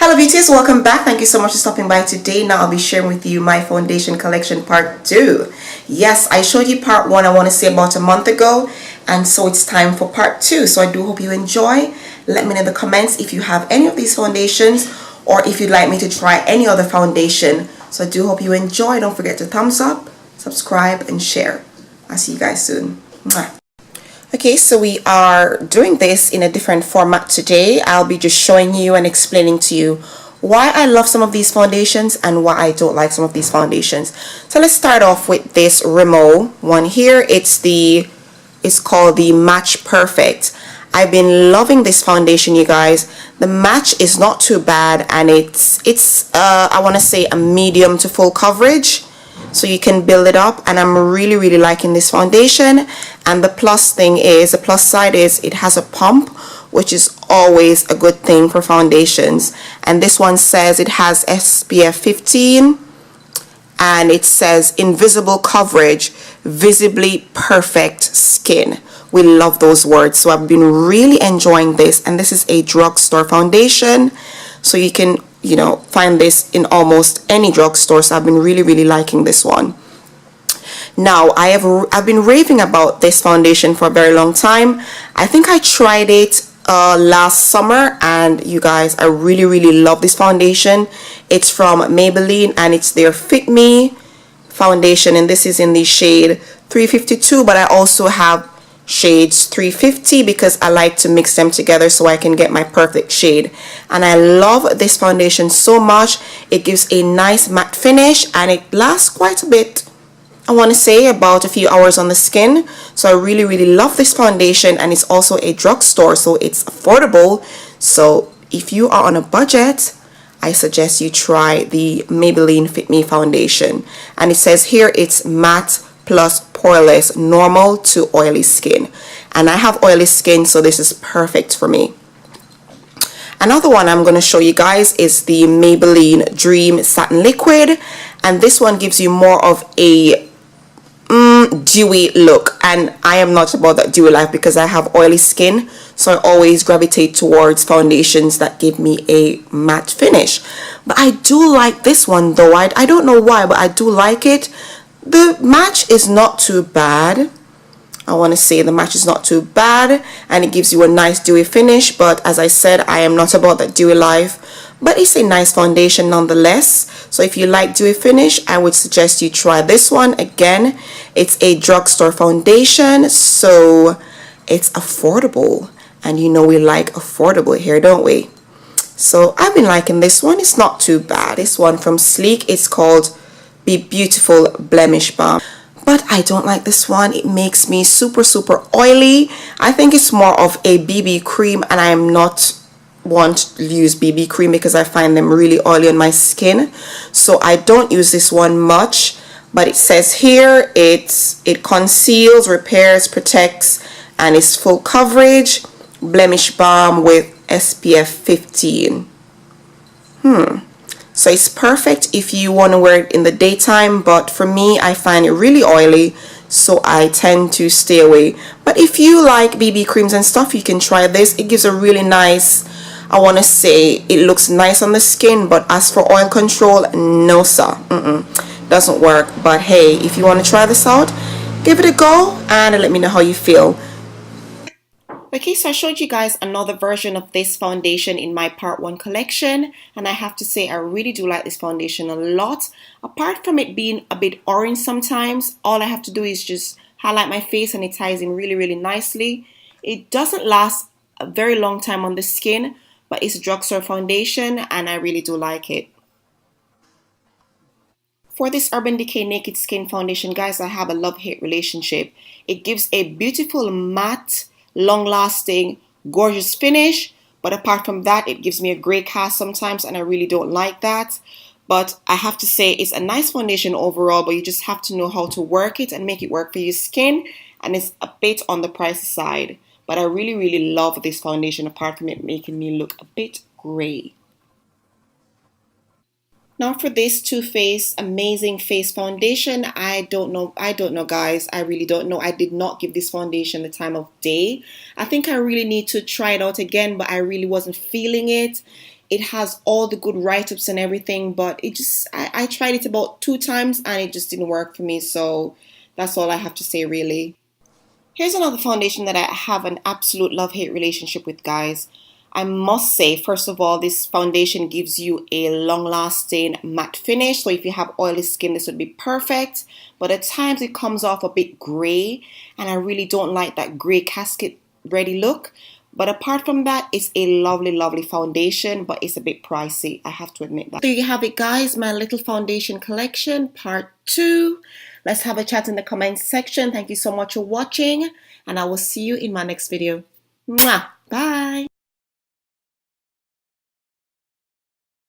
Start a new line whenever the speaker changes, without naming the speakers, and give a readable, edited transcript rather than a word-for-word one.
Hello beauties, welcome back. Thank you so much for stopping by today. Now I'll be sharing with you my foundation collection part 2. Yes, I showed you part 1 I want to say about a month ago, and so it's time for part 2. So I do hope you enjoy. Let me know in the comments if you have any of these foundations or if you'd like me to try any other foundation. So I do hope you enjoy. Don't forget to thumbs up, subscribe and share. I'll see you guys soon. Mwah. Okay, so we are doing this in a different format today. I'll be just showing you and explaining to you why I love some of these foundations and why I don't like some of these foundations. So let's start off with this Rimmel one here. It's called the Match Perfect. I've been loving this foundation, you guys. The match is not too bad, and it's I want to say a medium to full coverage. So you can build it up, and I'm really liking this foundation. And the plus side is it has a pump, which is always a good thing for foundations. And this one says it has SPF 15 and it says invisible coverage, visibly perfect skin. We love those words. So I've been really enjoying this, and this is a drugstore foundation, so you can find this in almost any drugstore. So I've been really liking this one. Now I've been raving about this foundation for a very long time. I think I tried it last summer, and you guys, I really love this foundation. It's from Maybelline and it's their Fit Me foundation, and this is in the shade 352, but I also have shades 350 because I like to mix them together so I can get my perfect shade. And I love this foundation so much. It gives a nice matte finish and it lasts quite a bit. I want to say about a few hours on the skin. So I really love this foundation, and it's also a drugstore, so it's affordable. So if you are on a budget, I suggest you try the Maybelline Fit Me foundation. And it says here it's matte plus poreless, normal to oily skin. And I have oily skin, so this is perfect for me. Another one I'm going to show you guys is the Maybelline Dream Satin Liquid. And this one gives you more of a dewy look, and I am not about that dewy life because I have oily skin, so I always gravitate towards foundations that give me a matte finish. But I do like this one though. I don't know why, but I do like it. The match is not too bad. I want to say the match is not too bad, and it gives you a nice dewy finish. But as I said, I am not about that dewy life, but it's a nice foundation nonetheless. So if you like dewy finish, I would suggest you try this one. Again, it's a drugstore foundation, so it's affordable, and we like affordable here, don't we? So I've been liking this one. It's not too bad. This one from Sleek, it's called Be Beautiful Blemish Balm. But I don't like this one. It makes me super oily. I think it's more of a BB cream, and I am not want to use BB cream because I find them really oily on my skin. So I don't use this one much. But it says here it conceals, repairs, protects, and it's full coverage blemish balm with SPF 15. So it's perfect if you want to wear it in the daytime, but for me, I find it really oily, so I tend to stay away. But if you like BB creams and stuff, you can try this. It gives a really nice, I want to say, it looks nice on the skin, but as for oil control, no sir, doesn't work. But hey, if you want to try this out, give it a go and let me know how you feel. Okay, so I showed you guys another version of this foundation in my part 1 collection, and I have to say I really do like this foundation a lot. Apart from it being a bit orange sometimes, all I have to do is just highlight my face and it ties in really nicely. It doesn't last a very long time on the skin, but it's a drugstore foundation and I really do like it. For this Urban Decay Naked Skin foundation, guys, I have a love-hate relationship. It gives a beautiful matte, long-lasting, gorgeous finish, but apart from that, it gives me a gray cast sometimes, and I really don't like that. But I have to say it's a nice foundation overall, but you just have to know how to work it and make it work for your skin, and it's a bit on the pricey side. But I really love this foundation, apart from it making me look a bit gray. Now for this Too Faced Amazing Face Foundation, I don't know guys, I really don't know. I did not give this foundation the time of day. I think I really need to try it out again, but I really wasn't feeling it. It has all the good write-ups and everything, but I tried it about 2 times and it just didn't work for me. So that's all I have to say, really. Here's another foundation that I have an absolute love-hate relationship with, guys. I must say, first of all, this foundation gives you a long-lasting matte finish. So if you have oily skin, this would be perfect. But at times it comes off a bit gray, and I really don't like that gray casket ready look. But apart from that, it's a lovely, lovely foundation, but it's a bit pricey. I have to admit that. There you have it, guys. My little foundation collection, part 2. Let's have a chat in the comments section. Thank you so much for watching, and I will see you in my next video. Mwah! Bye!